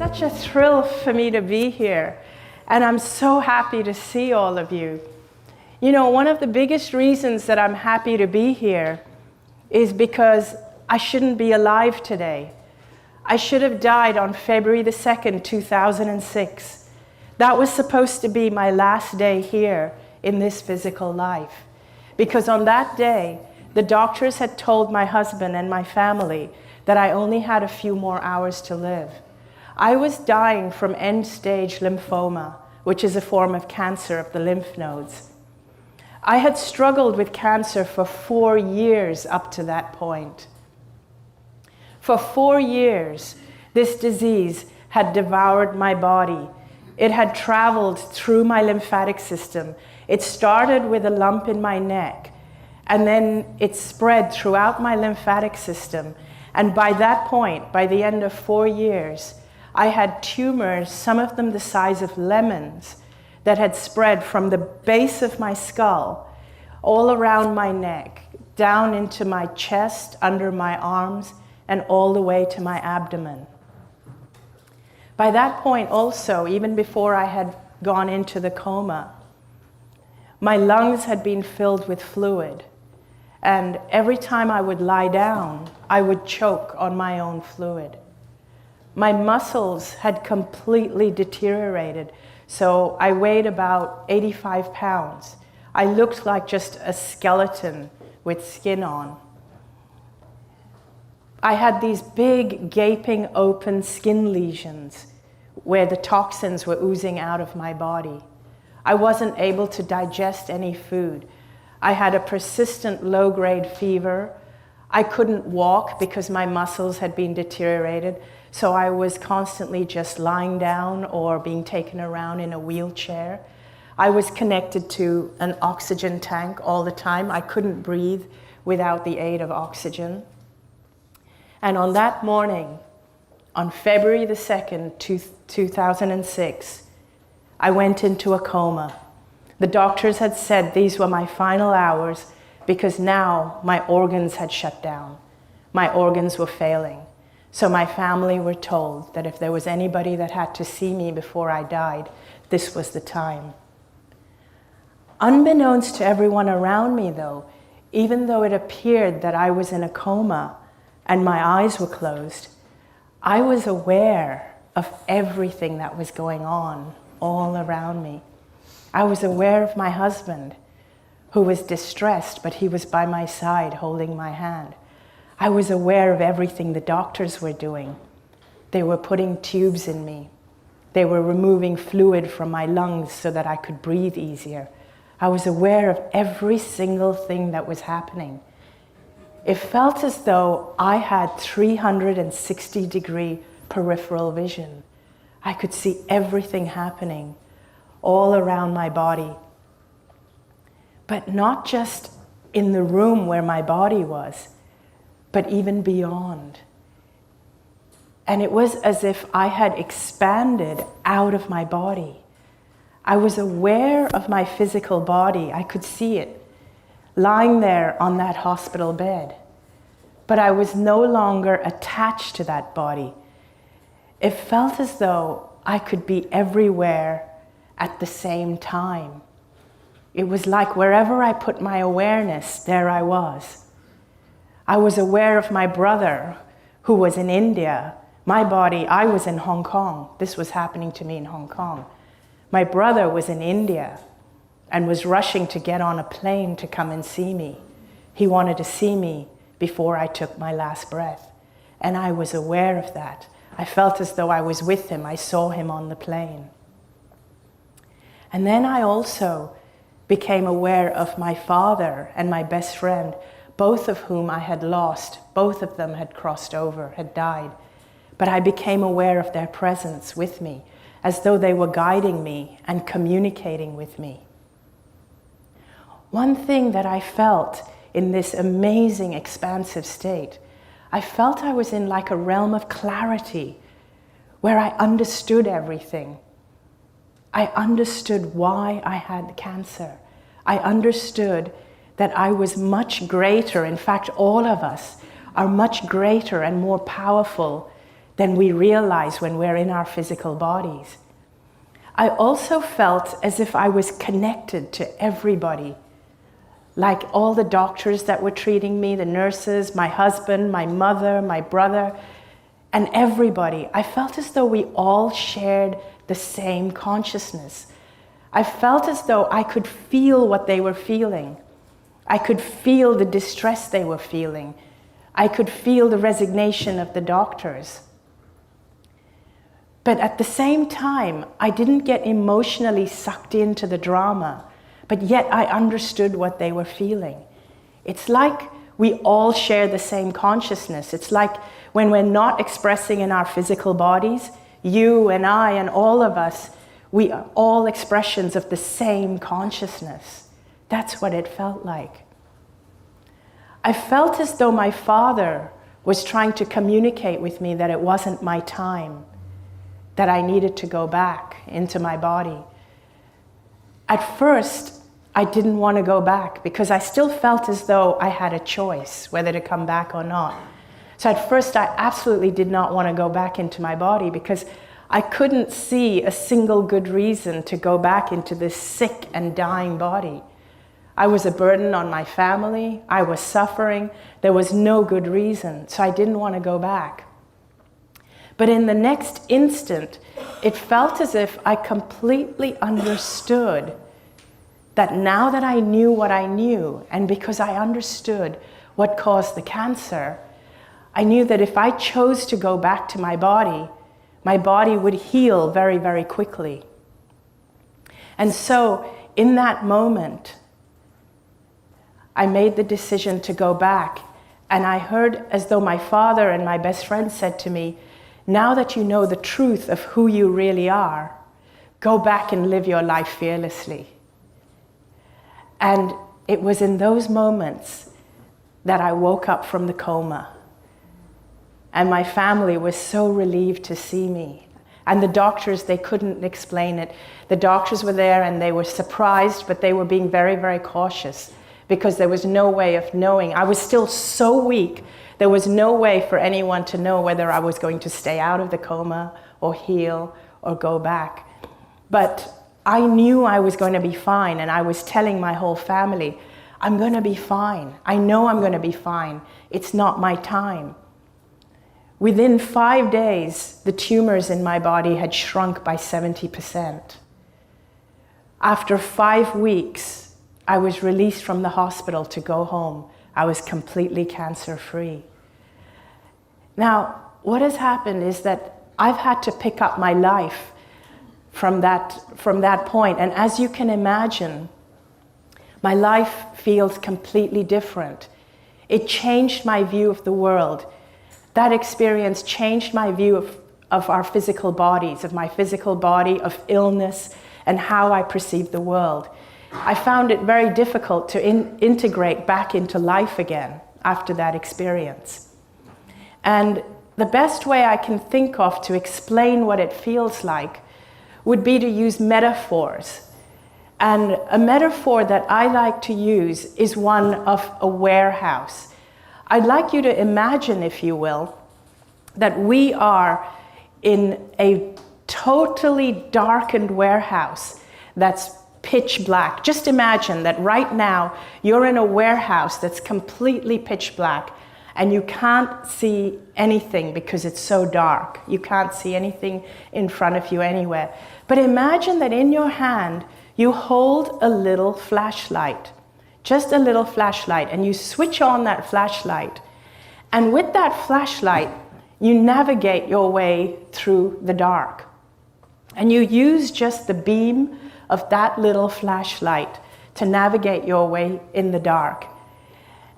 such a thrill for me to be here, and I'm so happy to see all of you. You know, one of the biggest reasons that I'm happy to be here is because I shouldn't be alive today. I should have died on February the 2nd, 2006. That was supposed to be my last day here in this physical life. Because on that day, the doctors had told my husband and my family that I only had a few more hours to live. I was dying from end-stage lymphoma, which is a form of cancer of the lymph nodes. I had struggled with cancer for 4 years up to that point. For 4 years, this disease had devoured my body. It had traveled through my lymphatic system. It started with a lump in my neck, and then it spread throughout my lymphatic system. And by that point, by the end of 4 years, I had tumors, some of them the size of lemons, that had spread from the base of my skull, all around my neck, down into my chest, under my arms, and all the way to my abdomen. By that point also, even before I had gone into the coma, my lungs had been filled with fluid. And every time I would lie down, I would choke on my own fluid. My muscles had completely deteriorated, so I weighed about 85 pounds. I looked like just a skeleton with skin on. I had these big, gaping, open skin lesions where the toxins were oozing out of my body. I wasn't able to digest any food. I had a persistent low-grade fever. I couldn't walk because my muscles had been deteriorated, so I was constantly just lying down or being taken around in a wheelchair. I was connected to an oxygen tank all the time. I couldn't breathe without the aid of oxygen. And on that morning, on February the 2nd, 2006, I went into a coma. The doctors had said these were my final hours because now my organs had shut down. My organs were failing. So my family were told that if there was anybody that had to see me before I died, this was the time. Unbeknownst to everyone around me though, even though it appeared that I was in a coma and my eyes were closed, I was aware of everything that was going on all around me. I was aware of my husband, who was distressed, but he was by my side holding my hand. I was aware of everything the doctors were doing. They were putting tubes in me. They were removing fluid from my lungs so that I could breathe easier. I was aware of every single thing that was happening. It felt as though I had 360-degree peripheral vision. I could see everything happening all around my body. But not just in the room where my body was, but even beyond. And it was as if I had expanded out of my body. I was aware of my physical body. I could see it lying there on that hospital bed. But I was no longer attached to that body. It felt as though I could be everywhere at the same time. It was like wherever I put my awareness, there I was. I was aware of my brother who was in India. My body, I was in Hong Kong. This was happening to me in Hong Kong. My brother was in India and was rushing to get on a plane to come and see me. He wanted to see me before I took my last breath. And I was aware of that. I felt as though I was with him. I saw him on the plane. And then I also became aware of my father and my best friend, both of whom I had lost. Both of them had crossed over, had died. But I became aware of their presence with me, as though they were guiding me and communicating with me. One thing that I felt in this amazing, expansive state, I felt I was in like a realm of clarity, where I understood everything. I understood why I had cancer. I understood that I was much greater. In fact, all of us are much greater and more powerful than we realize when we're in our physical bodies. I also felt as if I was connected to everybody, like all the doctors that were treating me, the nurses, my husband, my mother, my brother, and everybody. I felt as though we all shared the same consciousness. I felt as though I could feel what they were feeling. I could feel the distress they were feeling. I could feel the resignation of the doctors. But at the same time, I didn't get emotionally sucked into the drama, but yet I understood what they were feeling. It's like we all share the same consciousness. It's like when we're not expressing in our physical bodies, you and I and all of us, we are all expressions of the same consciousness. That's what it felt like. I felt as though my father was trying to communicate with me that it wasn't my time, that I needed to go back into my body. At first, I didn't want to go back because I still felt as though I had a choice whether to come back or not. So at first, I absolutely did not want to go back into my body because I couldn't see a single good reason to go back into this sick and dying body. I was a burden on my family. I was suffering. There was no good reason, so I didn't want to go back. But in the next instant, it felt as if I completely understood that now that I knew what I knew, and because I understood what caused the cancer, I knew that if I chose to go back to my body would heal very, very quickly. And so in that moment, I made the decision to go back, and I heard as though my father and my best friend said to me, now that you know the truth of who you really are, go back and live your life fearlessly. And it was in those moments that I woke up from the coma. And my family was so relieved to see me. And the doctors, they couldn't explain it. The doctors were there and they were surprised, but they were being very, very cautious because there was no way of knowing. I was still so weak. There was no way for anyone to know whether I was going to stay out of the coma or heal or go back. But I knew I was going to be fine, and I was telling my whole family, I'm going to be fine. I know I'm going to be fine. It's not my time. Within 5 days, the tumors in my body had shrunk by 70%. After 5 weeks, I was released from the hospital to go home. I was completely cancer-free. Now, what has happened is that I've had to pick up my life from that point. And as you can imagine, my life feels completely different. It changed my view of the world. That experience changed my view of our physical bodies, of my physical body, of illness, and how I perceive the world. I found it very difficult to integrate back into life again after that experience. And the best way I can think of to explain what it feels like would be to use metaphors. And a metaphor that I like to use is one of a warehouse. I'd like you to imagine, if you will, that we are in a totally darkened warehouse that's pitch black. Just imagine that right now you're in a warehouse that's completely pitch black and you can't see anything because it's so dark. You can't see anything in front of you anywhere. But imagine that in your hand you hold a little flashlight, just a little flashlight, and you switch on that flashlight. And with that flashlight, you navigate your way through the dark. And you use just the beam of that little flashlight to navigate your way in the dark.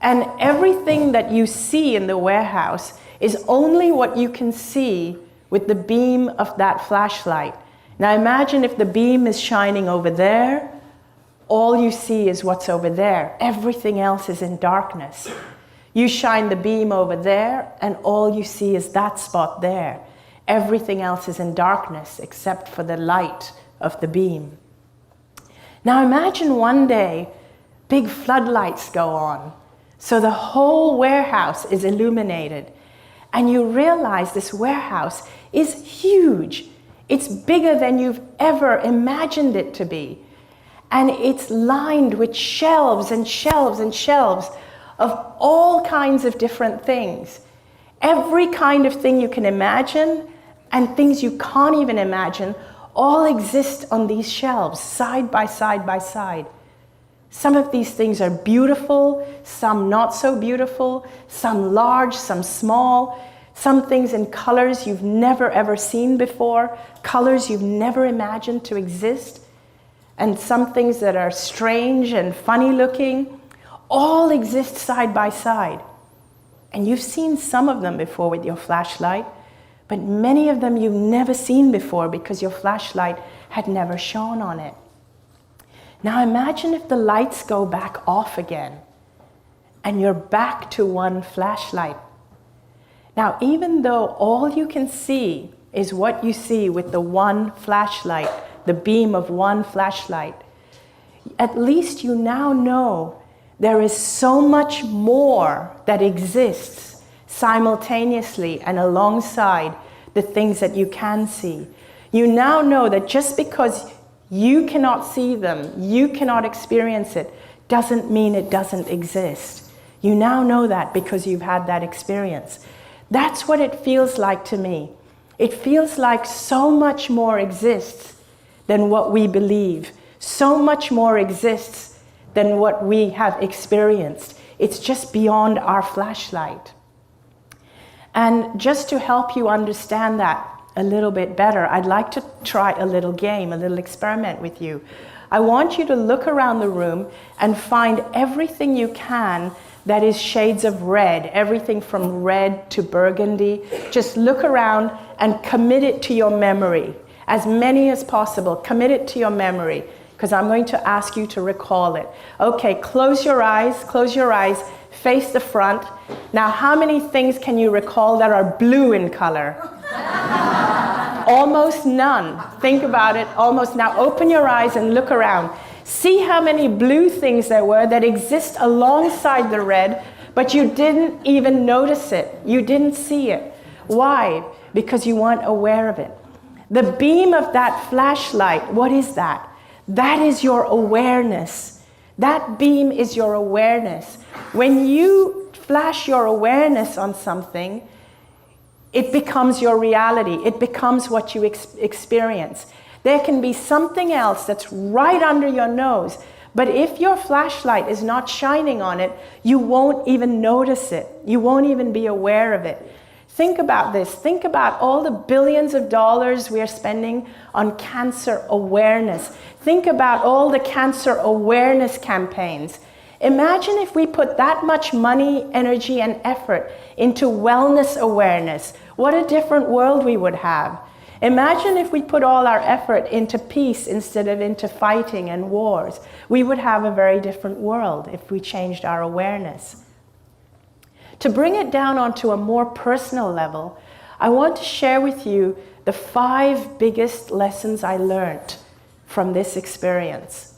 And everything that you see in the warehouse is only what you can see with the beam of that flashlight. Now imagine if the beam is shining over there, all you see is what's over there. Everything else is in darkness. You shine the beam over there, and all you see is that spot there. Everything else is in darkness except for the light of the beam. Now imagine one day, big floodlights go on. So the whole warehouse is illuminated. And you realize this warehouse is huge. It's bigger than you've ever imagined it to be. And it's lined with shelves and shelves and shelves of all kinds of different things. Every kind of thing you can imagine and things you can't even imagine all exist on these shelves, side by side by side. Some of these things are beautiful, some not so beautiful, some large, some small, some things in colors you've never ever seen before, colors you've never imagined to exist, and some things that are strange and funny looking, all exist side by side. And you've seen some of them before with your flashlight, but many of them you've never seen before because your flashlight had never shone on it. Now imagine if the lights go back off again and you're back to one flashlight. Now, even though all you can see is what you see with the one flashlight, the beam of one flashlight, at least you now know there is so much more that exists simultaneously and alongside the things that you can see. You now know that just because you cannot see them, you cannot experience it, doesn't mean it doesn't exist. You now know that because you've had that experience. That's what it feels like to me. It feels like so much more exists than what we believe. So much more exists than what we have experienced. It's just beyond our flashlight. And just to help you understand that a little bit better, I'd like to try a little game, a little experiment with you. I want you to look around the room and find everything you can that is shades of red, everything from red to burgundy. Just look around and commit it to your memory. As many as possible, commit it to your memory, because I'm going to ask you to recall it. Okay, close your eyes, face the front. Now, how many things can you recall that are blue in color? Almost none. Think about it, almost. Now open your eyes and look around. See how many blue things there were that exist alongside the red, but you didn't even notice it. You didn't see it. Why? Because you weren't aware of it. The beam of that flashlight, what is that? That is your awareness. That beam is your awareness. When you flash your awareness on something, it becomes your reality. It becomes what you experience. There can be something else that's right under your nose, but if your flashlight is not shining on it, you won't even notice it. You won't even be aware of it. Think about this. Think about all the billions of dollars we are spending on cancer awareness. Think about all the cancer awareness campaigns. Imagine if we put that much money, energy, and effort into wellness awareness. What a different world we would have. Imagine if we put all our effort into peace instead of into fighting and wars. We would have a very different world if we changed our awareness. To bring it down onto a more personal level, I want to share with you the 5 biggest lessons I learned from this experience.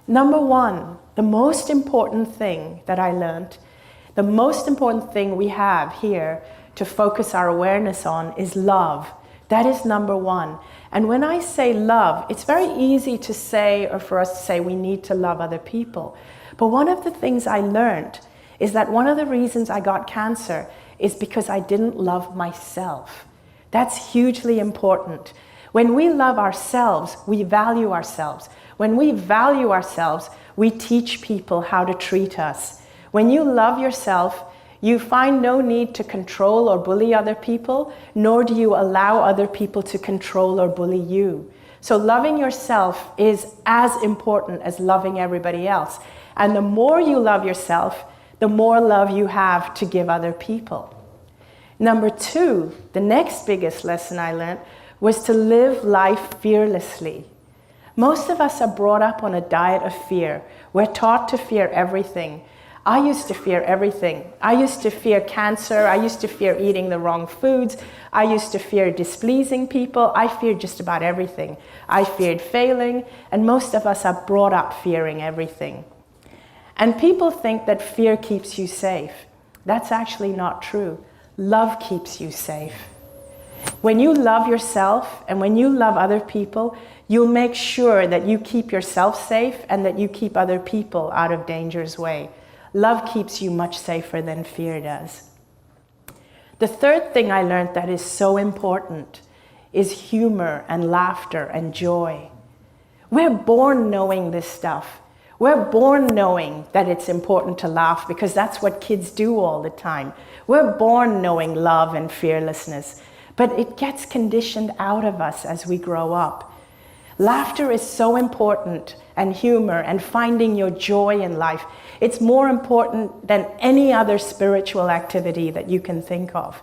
Number 1, the most important thing that I learned, the most important thing we have here to focus our awareness on is love. That is number 1. And when I say love, it's very easy to say, or for us to say, we need to love other people. But one of the things I learned is that one of the reasons I got cancer is because I didn't love myself. That's hugely important. When we love ourselves, we value ourselves. When we value ourselves, we teach people how to treat us. When you love yourself, you find no need to control or bully other people, nor do you allow other people to control or bully you. So loving yourself is as important as loving everybody else. And the more you love yourself, the more love you have to give other people. Number 2, the next biggest lesson I learned was to live life fearlessly. Most of us are brought up on a diet of fear. We're taught to fear everything. I used to fear everything. I used to fear cancer. I used to fear eating the wrong foods. I used to fear displeasing people. I feared just about everything. I feared failing, and most of us are brought up fearing everything. And people think that fear keeps you safe. That's actually not true. Love keeps you safe. When you love yourself and when you love other people, you'll make sure that you keep yourself safe and that you keep other people out of danger's way. Love keeps you much safer than fear does. The third thing I learned that is so important is humor and laughter and joy. We're born knowing this stuff. We're born knowing that it's important to laugh because that's what kids do all the time. We're born knowing love and fearlessness, but it gets conditioned out of us as we grow up. Laughter is so important, and humor and finding your joy in life. It's more important than any other spiritual activity that you can think of.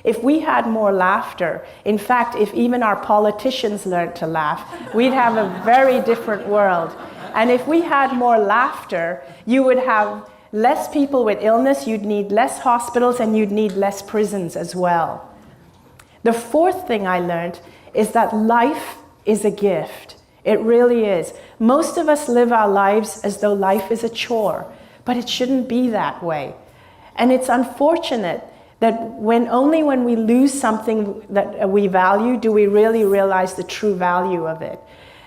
If we had more laughter, in fact, if even our politicians learned to laugh, we'd have a very different world. And if we had more laughter, you would have less people with illness, you'd need less hospitals, and you'd need less prisons as well. The fourth thing I learned is that life is a gift. It really is. Most of us live our lives as though life is a chore, but it shouldn't be that way. And it's unfortunate that only when we lose something that we value do we really realize the true value of it.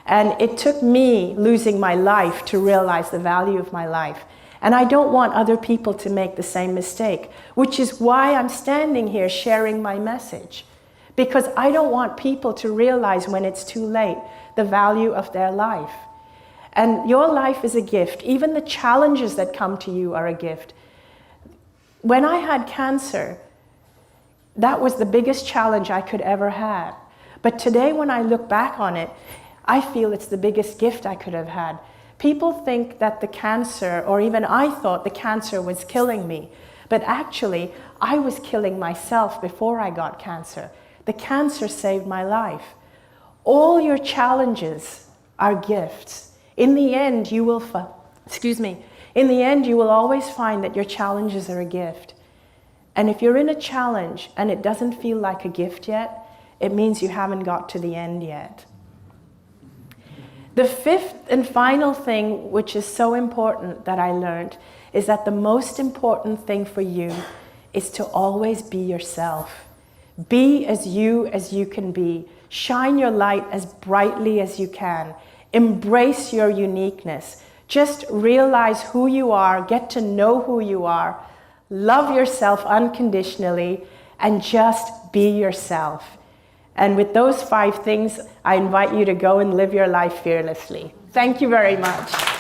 And it took me losing my life to realize the value of my life. And I don't want other people to make the same mistake, which is why I'm standing here sharing my message. Because I don't want people to realize when it's too late the value of their life. And your life is a gift. Even the challenges that come to you are a gift. When I had cancer, that was the biggest challenge I could ever have. But today when I look back on it, I feel it's the biggest gift I could have had. People think that the cancer, or even I thought the cancer was killing me. But actually, I was killing myself before I got cancer. The cancer saved my life. All your challenges are gifts. In the end, you will in the end, you will always find that your challenges are a gift. And if you're in a challenge and it doesn't feel like a gift yet, it means you haven't got to the end yet. The fifth and final thing, which is so important that I learned, is that the most important thing for you is to always be yourself. Be as you can be. Shine your light as brightly as you can. Embrace your uniqueness. Just realize who you are, get to know who you are, love yourself unconditionally, and just be yourself. And with those 5 things, I invite you to go and live your life fearlessly. Thank you very much.